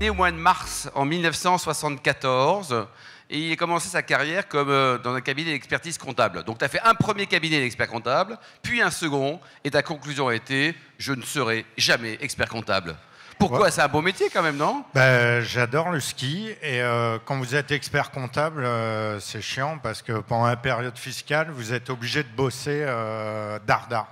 Né au mois de mars en 1974 et il a commencé sa carrière comme dans un cabinet d'expertise comptable. Donc tu as fait un premier cabinet d'expert comptable, puis un second, et ta conclusion a été « je ne serai jamais expert comptable ». Pourquoi? Ouais. C'est un beau métier quand même, non? J'adore le ski et quand vous êtes expert comptable, c'est chiant parce que pendant la période fiscale, vous êtes obligé de bosser dardard.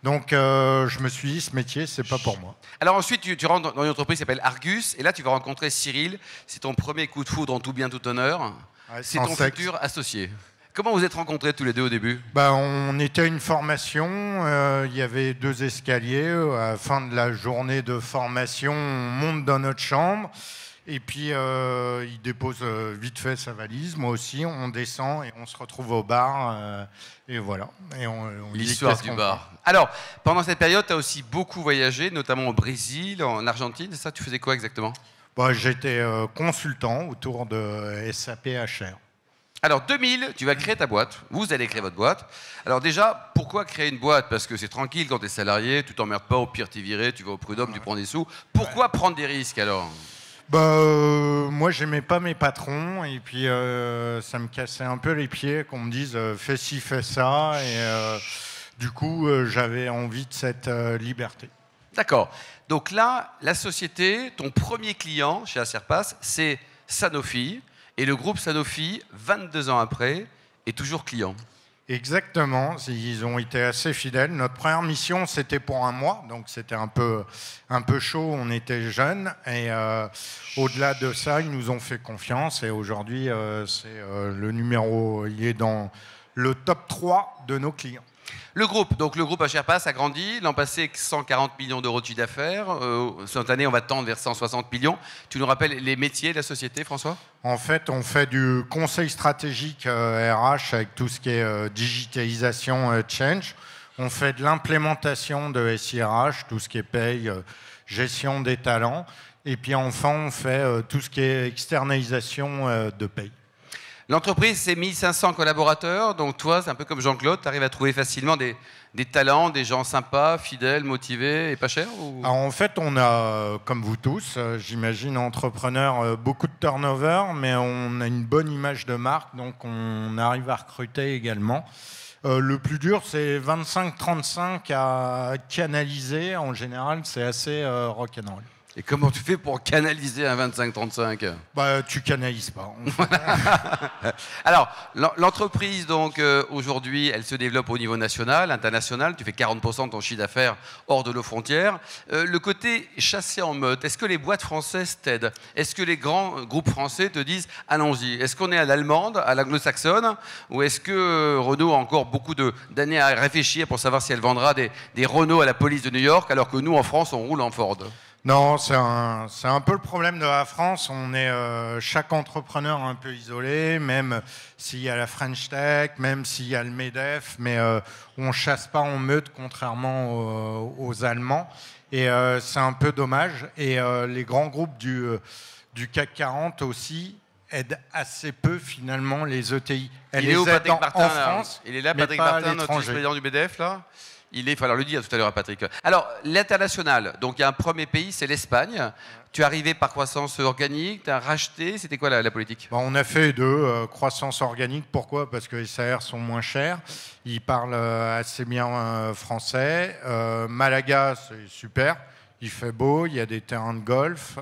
Donc je me suis dit, ce métier, c'est pas pour moi. Alors ensuite, tu rentres dans une entreprise qui s'appelle Argus, et là tu vas rencontrer Cyril. C'est ton premier coup de foudre en tout bien, tout honneur. Ouais, C'est sans ton sexe. futur associé. Comment vous êtes rencontrés tous les deux au début? On était à une formation, il y avait 2 escaliers. À la fin de la journée de formation, on monte dans notre chambre. Et puis, il dépose vite fait sa valise, moi aussi, on descend et on se retrouve au bar. Et voilà. Et on dit, L'histoire qu'est-ce du qu'on bar. Alors, pendant cette période, tu as aussi beaucoup voyagé, notamment au Brésil, en Argentine. C'est ça, tu faisais quoi exactement? J'étais consultant autour de SAP HR. Alors, 2000, tu vas créer ta boîte. Vous allez créer votre boîte. Alors déjà, pourquoi créer une boîte? Parce que c'est tranquille quand tu es salarié, tu t'emmerdes pas, au pire t'es viré, tu vas au prud'homme, tu prends des sous. Pourquoi prendre des risques alors? Moi, j'aimais pas mes patrons et puis ça me cassait un peu les pieds qu'on me dise fais ci, fais ça. Et du coup, j'avais envie de cette liberté. D'accord. Donc là, la société, ton premier client chez Acerpas, c'est Sanofi. Et le groupe Sanofi, 22 ans après, est toujours client. Exactement, ils ont été assez fidèles. Notre première mission, c'était pour 1 mois, donc c'était un peu chaud, on était jeunes. Et au-delà de ça, ils nous ont fait confiance. Et aujourd'hui, c'est le numéro, il est dans le top 3 de nos clients. Le groupe Acerpas a grandi. L'an passé, 140 millions d'euros de chiffre d'affaires. Cette année, on va tendre vers 160 millions. Tu nous rappelles les métiers de la société, François? En fait, on fait du conseil stratégique RH avec tout ce qui est digitalisation, change. On fait de l'implémentation de SIRH, tout ce qui est paye, gestion des talents. Et puis enfin, on fait tout ce qui est externalisation de paye. L'entreprise, c'est 1500 collaborateurs. Donc toi, c'est un peu comme Jean-Claude, tu arrives à trouver facilement des talents, des gens sympas, fidèles, motivés et pas chers ou... Alors, en fait, on a, comme vous tous, j'imagine, entrepreneurs, beaucoup de turnover, mais on a une bonne image de marque, donc on arrive à recruter également. Le plus dur, c'est 25-35 à canaliser. En général, c'est assez rock'n'roll. Et comment tu fais pour canaliser un 25-35? Tu canalises pas. Alors, l'entreprise, donc, aujourd'hui, elle se développe au niveau national, international. Tu fais 40% de ton chiffre d'affaires hors de nos frontières. Le côté chassé en meute, est-ce que les boîtes françaises t'aident? Est-ce que les grands groupes français te disent « allons-y » Est-ce qu'on est à l'allemande, à l'anglo-saxonne? Ou est-ce que Renault a encore beaucoup d'années à réfléchir pour savoir si elle vendra des Renault à la police de New York, alors que nous, en France, on roule en Ford? Non, c'est un peu le problème de la France. On est chaque entrepreneur un peu isolé, même s'il y a la French Tech, même s'il y a le MEDEF, mais on ne chasse pas en meute, contrairement aux Allemands. Et c'est un peu dommage. Et les grands groupes du CAC 40 aussi aident assez peu, finalement, les ETI. Il est où, Patrick Martin, en France, il est là, mais Patrick pas à Martin, notre l'étranger. vice-président du BDF, là. Il falloir le dire tout à l'heure à Patrick. Alors, l'international, donc il y a un premier pays, c'est l'Espagne. Tu es arrivé par croissance organique, tu as racheté, c'était quoi la politique? On a fait croissance organique. Pourquoi? Parce que les salaires sont moins chers. Ils parlent assez bien français. Malaga, c'est super. Il fait beau, il y a des terrains de golf.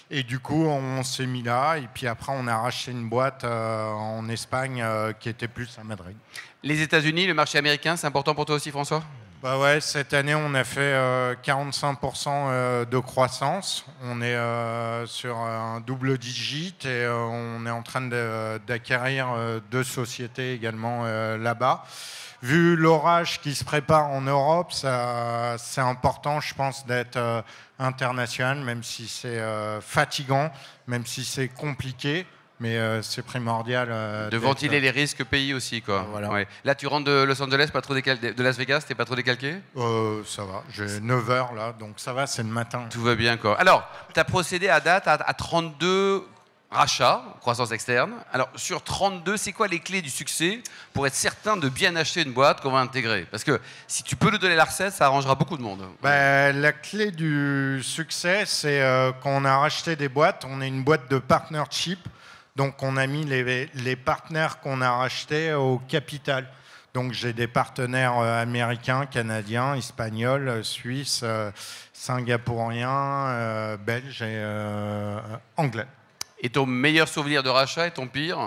Et du coup, on s'est mis là. Et puis après, on a racheté une boîte en Espagne qui était plus à Madrid. Les États-Unis, le marché américain, c'est important pour toi aussi, François? Cette année, on a fait 45% de croissance. On est sur un double digit et on est en train d'acquérir 2 sociétés également là-bas. Vu l'orage qui se prépare en Europe, c'est important, je pense, d'être international, même si c'est fatigant, même si c'est compliqué. Mais c'est primordial. De ventiler les risques pays aussi, quoi. Voilà. Ouais. Là, tu rentres de Los Angeles, pas trop de Las Vegas, t'es pas trop décalqué? Ça va, j'ai 9 heures là, donc ça va, c'est le matin. Tout va bien, quoi. Alors, tu as procédé à date à 32 rachat, croissance externe. Alors, sur 32, c'est quoi les clés du succès pour être certain de bien acheter une boîte qu'on va intégrer? Parce que si tu peux nous donner la recette, ça arrangera beaucoup de monde. La clé du succès, c'est quand on a racheté des boîtes, on est une boîte de partnership. Donc, on a mis les partenaires qu'on a rachetés au capital. Donc, j'ai des partenaires américains, canadiens, espagnols, suisses, singapouriens, belges et anglais. Et ton meilleur souvenir de rachat et ton pire?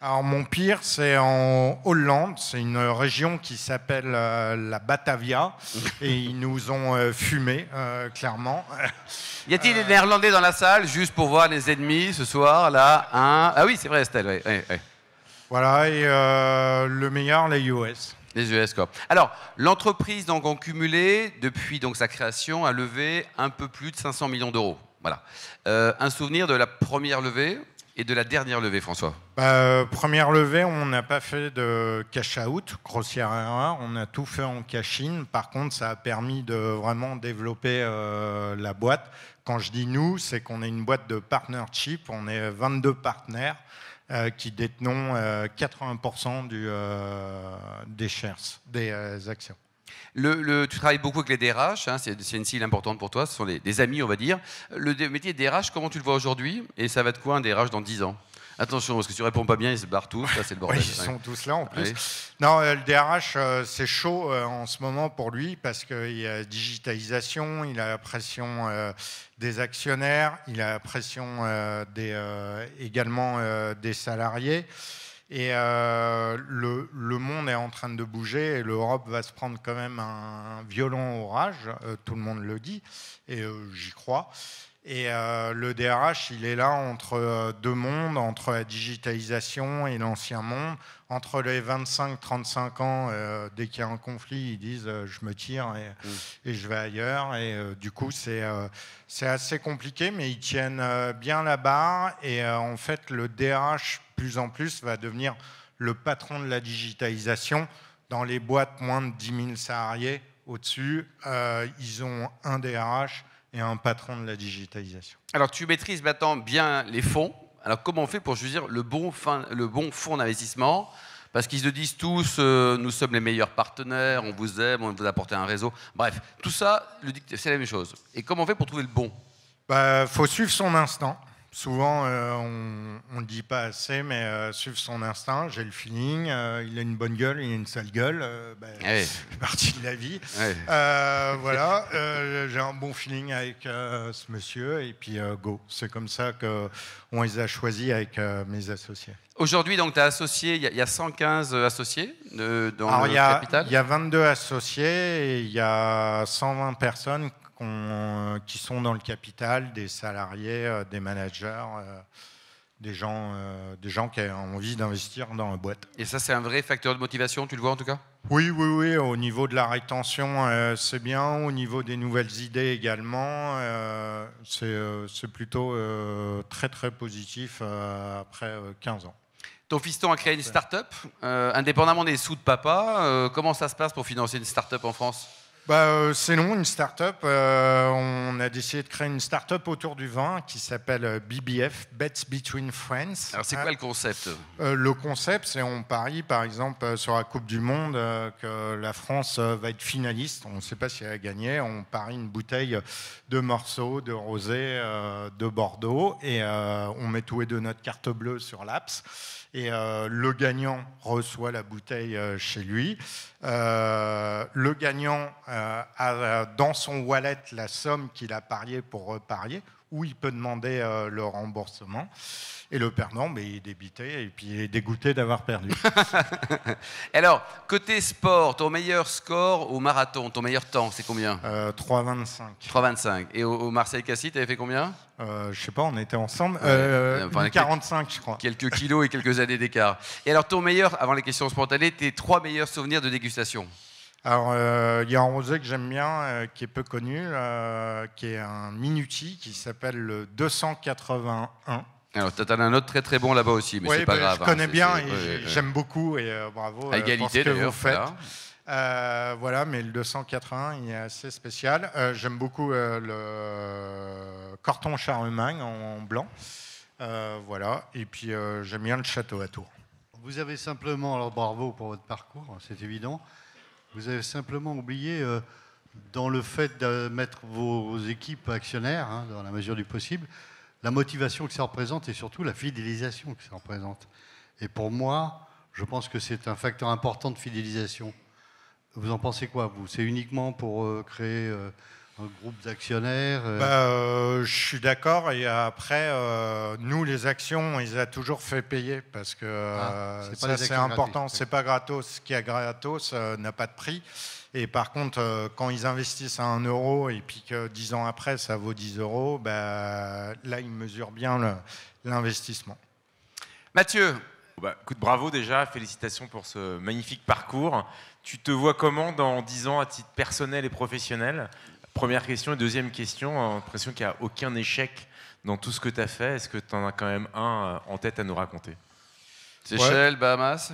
Alors, mon pire, c'est en Hollande. C'est une région qui s'appelle la Batavia. Et ils nous ont fumé, clairement. Y a-t-il des Néerlandais dans la salle, juste pour voir les ennemis ce soir, là? Ah oui, c'est vrai, Estelle. Oui. Voilà, et le meilleur, les US. Les US, quoi. Alors, l'entreprise, donc, en cumulé, depuis donc, sa création, a levé un peu plus de 500 millions d'euros. Voilà. Un souvenir de la première levée et de la dernière levée, François? Première levée, on n'a pas fait de cash-out, grossière erreur. On a tout fait en cash-in. Par contre, ça a permis de vraiment développer la boîte. Quand je dis nous, c'est qu'on est une boîte de partnership. On est 22 partenaires qui détenons 80% des shares, des actions. Tu travailles beaucoup avec les DRH, hein, c'est une cible importante pour toi, ce sont des amis, on va dire. Le métier de DRH, comment tu le vois aujourd'hui? Et ça va être quoi un DRH dans 10 ans? Attention, parce que si tu réponds pas bien, ils se barrent tous, là c'est le bordel. Oui, ils sont tous là en plus. Oui. Non, le DRH, c'est chaud en ce moment pour lui parce qu'il y a digitalisation, il a la pression des actionnaires, il a la pression également des salariés. Et le monde est en train de bouger et l'Europe va se prendre quand même un violent orage, tout le monde le dit, et j'y crois. Et le DRH, il est là entre deux mondes, entre la digitalisation et l'ancien monde. Entre les 25-35 ans, dès qu'il y a un conflit, ils disent je me tire et je vais ailleurs. Et du coup, c'est assez compliqué, mais ils tiennent bien la barre. Et en fait, le DRH, plus en plus, va devenir le patron de la digitalisation. Dans les boîtes moins de 10 000 salariés, au-dessus, ils ont un DRH et un patron de la digitalisation. Alors, tu maîtrises maintenant bien les fonds. Alors, comment on fait pour choisir le bon fonds d'investissement? Parce qu'ils se disent tous, nous sommes les meilleurs partenaires, on vous aime, on vous apporte un réseau. Bref, tout ça, c'est la même chose. Et comment on fait pour trouver le bon? Faut suivre son instinct. Souvent, on ne le dit pas assez, mais suivre son instinct, j'ai le feeling, il a une bonne gueule, il a une sale gueule, c'est partie de la vie. Voilà, j'ai un bon feeling avec ce monsieur, et puis go. C'est comme ça qu'on les a choisis avec mes associés. Aujourd'hui, donc, tu as associé, il y a 115 associés dans le capital? Il y a 22 associés et il y a 120 personnes qui sont dans le capital, des salariés, des managers, des gens qui ont envie d'investir dans la boîte. Et ça, c'est un vrai facteur de motivation, tu le vois en tout cas? Oui. Au niveau de la rétention, c'est bien. Au niveau des nouvelles idées également, c'est plutôt très, très positif après 15 ans. Ton fiston a créé une start-up, indépendamment des sous de papa. Comment ça se passe pour financer une start-up en France? C'est non, une start-up. On a décidé de créer une start-up autour du vin qui s'appelle BBF, Bets Between Friends. Alors, c'est quoi le concept? Le concept, c'est on parie, par exemple, sur la Coupe du Monde, que la France va être finaliste. On ne sait pas si elle a gagné. On parie une bouteille de Meursault, de Rosé, de Bordeaux. Et on met tous les deux notre carte bleue sur l'apps. Et le gagnant reçoit la bouteille chez lui. Le gagnant a dans son wallet la somme qu'il a pariée pour reparier, où il peut demander le remboursement. Et le perdant, il est débité et puis il est dégoûté d'avoir perdu. Alors, côté sport, ton meilleur score au marathon, ton meilleur temps, c'est combien? 3,25. 3,25. Et au Marseille-Cassis, tu avais fait combien? Je sais pas, on était ensemble. 45, je crois. Quelques kilos et quelques années d'écart. Et alors, ton meilleur, avant les questions spontanées, tes 3 meilleurs souvenirs de dégustation? Alors, il y a un rosé que j'aime bien, qui est peu connu, qui est un Minuti, qui s'appelle le 281. Alors, tu as un autre très très bon là-bas aussi, mais c'est pas grave. Je connais bien et j'aime beaucoup et bravo à égalité, pour ce que vous faites. Voilà. Mais le 280, il est assez spécial. J'aime beaucoup le Corton Charlemagne en blanc. Voilà. Et puis j'aime bien le château à Tours. Vous avez simplement, alors bravo pour votre parcours, c'est évident, vous avez simplement oublié dans le fait de mettre vos équipes actionnaires, hein, dans la mesure du possible, la motivation que ça représente et surtout la fidélisation que ça représente. Et pour moi, je pense que c'est un facteur important de fidélisation. Vous en pensez quoi, vous? C'est uniquement pour créer un groupe d'actionnaires Je suis d'accord. Et après, nous, les actions, on les a toujours fait payer parce que ça, c'est important. C'est pas gratos. Ce qui est gratos n'a pas de prix. Et par contre, quand ils investissent à 1 euro et puis que 10 ans après, ça vaut 10 euros, là, ils mesurent bien l'investissement. Mathieu. Écoute, bravo déjà, félicitations pour ce magnifique parcours. Tu te vois comment dans 10 ans à titre personnel et professionnel? Première question. Et deuxième question, l'impression qu'il n'y a aucun échec dans tout ce que tu as fait. Est-ce que tu en as quand même un en tête à nous raconter? Seychelles, Bahamas?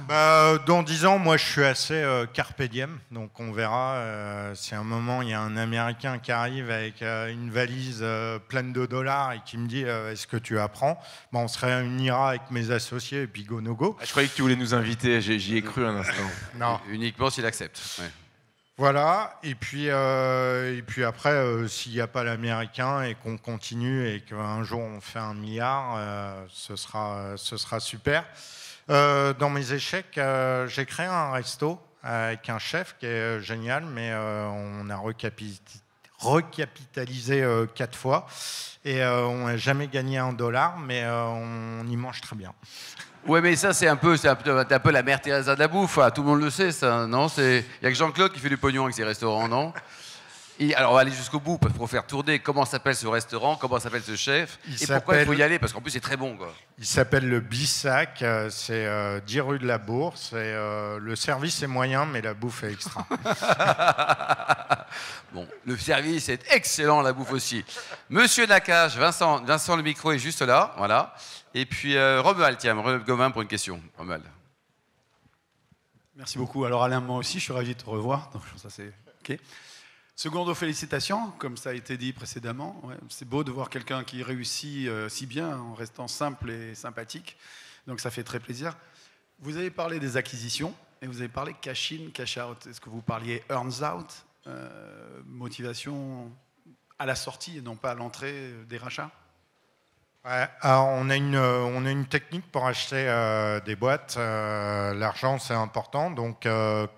Dans 10 ans, moi, je suis assez carpe diem. Donc, on verra si à un moment, il y a un Américain qui arrive avec une valise pleine de dollars et qui me dit est-ce que tu apprends? On se réunira avec mes associés et puis go no go. Je croyais que tu voulais nous inviter. J'y ai cru un instant. Non. Uniquement s'il accepte. Ouais. Voilà, et puis après, s'il n'y a pas l'Américain et qu'on continue et qu'un jour on fait 1 milliard, ce sera super. Dans mes échecs, j'ai créé un resto avec un chef qui est génial, mais on a recapitalisé 4 fois et on n'a jamais gagné $1, mais on y mange très bien. Ouais, mais ça, c'est un peu la mère Teresa de la bouffe. Tout le monde le sait, ça, non? Il n'y a que Jean-Claude qui fait du pognon avec ses restaurants, non? Alors, on va aller jusqu'au bout, parce qu'il faut faire tourner comment s'appelle ce restaurant, comment s'appelle ce chef, et pourquoi il faut y aller, parce qu'en plus, c'est très bon, quoi. Il s'appelle le Bissac, c'est 10 rue de la Bourse, et le service est moyen, mais la bouffe est extra. Bon, le service est excellent, la bouffe aussi. Monsieur Nakache, Vincent, le micro est juste là, voilà. Et puis Romuald, tiens, Romuald Gauvin pour une question. Romuald. Merci beaucoup. Alors Alain, moi aussi, je suis ravi de te revoir. Donc, ça, c'est OK. Secondo, félicitations, comme ça a été dit précédemment. Ouais, c'est beau de voir quelqu'un qui réussit si bien en restant simple et sympathique. Donc ça fait très plaisir. Vous avez parlé des acquisitions et vous avez parlé cash in, cash out. Est-ce que vous parliez earns out, motivation à la sortie et non pas à l'entrée des rachats? Ouais, alors on a une technique pour acheter des boîtes. L'argent, c'est important. Donc,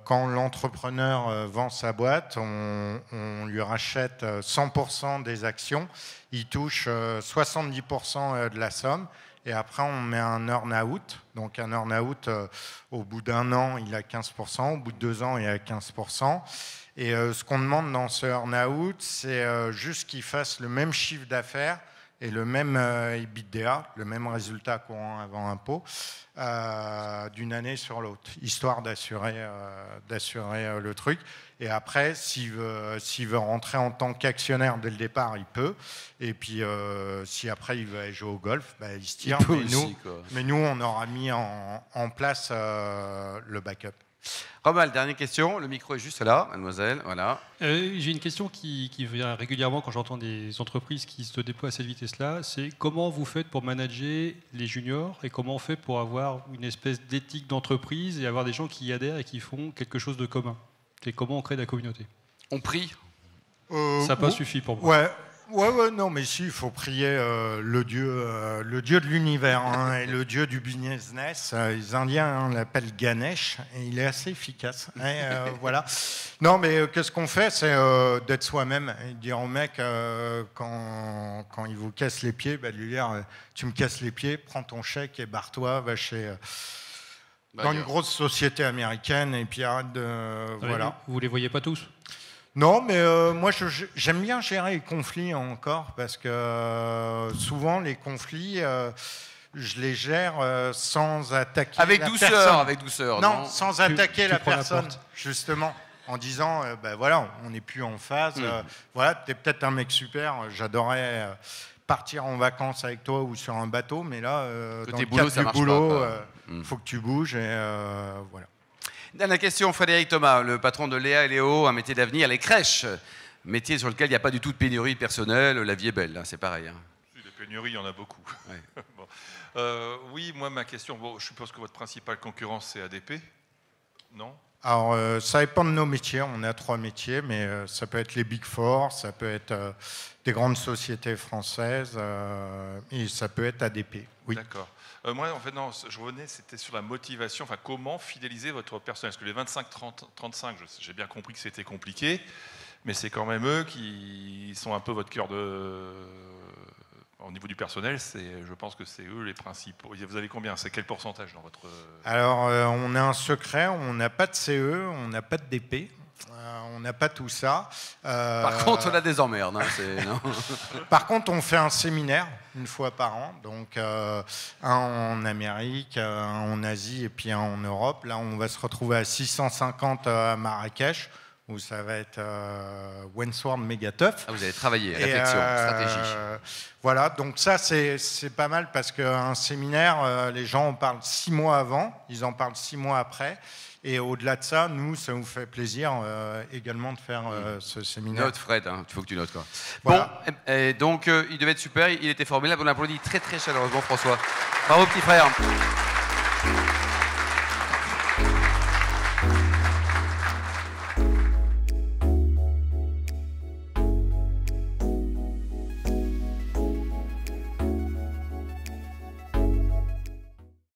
quand l'entrepreneur vend sa boîte, on lui rachète 100% des actions. Il touche 70% de la somme. Et après, on met un earn-out. Donc, un earn-out, au bout d'1 an, il a 15%. Au bout de 2 ans, il a 15%. Et ce qu'on demande dans ce earn-out, c'est juste qu'il fasse le même chiffre d'affaires et le même EBITDA, le même résultat courant avant impôt, d'une année sur l'autre, histoire d'assurer le truc. Et après, s'il veut rentrer en tant qu'actionnaire dès le départ, il peut. Et puis, si après il veut aller jouer au golf, il se tire. Mais nous, on aura mis en place le backup. Romuald, dernière question. Le micro est juste là, mademoiselle. Voilà. J'ai une question qui vient régulièrement quand j'entends des entreprises qui se déploient à cette vitesse-là. C'est comment vous faites pour manager les juniors et comment on fait pour avoir une espèce d'éthique d'entreprise et avoir des gens qui y adhèrent et qui font quelque chose de commun? C'est comment on crée de la communauté? On prie. Ça n'a pas suffi pour moi. Ouais, non, mais si, il faut prier le dieu de l'univers et le dieu du business. Les Indiens l'appellent Ganesh et il est assez efficace. Voilà. Non, mais qu'est-ce qu'on fait? C'est d'être soi-même et dire au mec quand il vous casse les pieds, de lui dire tu me casses les pieds, prends ton chèque et barre-toi, va chez dans une grosse société américaine et puis arrête de voilà. Vous les voyez pas tous? Non, mais moi, j'aime bien gérer les conflits encore, parce que souvent, les conflits, je les gère sans attaquer la personne. Avec douceur. Non, sans attaquer la personne, justement, en disant, voilà, on n'est plus en phase. Voilà, t'es peut-être un mec super, j'adorais partir en vacances avec toi ou sur un bateau, mais là, dans le cadre du boulot, faut que tu bouges, et voilà. Dernière question, Frédéric Thomas, le patron de Léa et Léo, un métier d'avenir, les crèches, métier sur lequel il n'y a pas du tout de pénurie personnelle, la vie est belle, hein, c'est pareil. Hein. pénurie, il y en a beaucoup. Ouais. Bon. Oui, moi, ma question, bon, je suppose que votre principale concurrence, c'est ADP, non? Alors, ça dépend de nos métiers. On a 3 métiers, mais ça peut être les Big Four, ça peut être des grandes sociétés françaises, et ça peut être ADP. Oui. D'accord. Moi, en fait, non, je revenais, c'était sur la motivation, enfin, comment fidéliser votre personnel? Parce que les 25-35, j'ai bien compris que c'était compliqué, mais c'est quand même eux qui sont un peu votre cœur de... Au niveau du personnel, je pense que c'est eux les principaux. Vous avez combien? C'est quel pourcentage dans votre... Alors, on a un secret, on n'a pas de CE, on n'a pas de DP, on n'a pas tout ça. Par contre, on a des emmerdes. Non. Par contre, on fait un séminaire une fois par an, donc un en Amérique, un en Asie et puis un en Europe. Là, on va se retrouver à 650 à Marrakech, où ça va être Wensward méga tough. Ah, vous avez travaillé, réflexion, stratégie. Voilà, donc ça c'est pas mal parce qu'un séminaire, les gens en parlent 6 mois avant, ils en parlent 6 mois après. Et au-delà de ça, nous, ça nous fait plaisir également de faire ce séminaire. Note, Fred, il faut que tu notes. Quoi. Voilà. Bon, et donc il devait être super, il était formidable. On applaudit très très chaleureusement François. Bravo petit frère.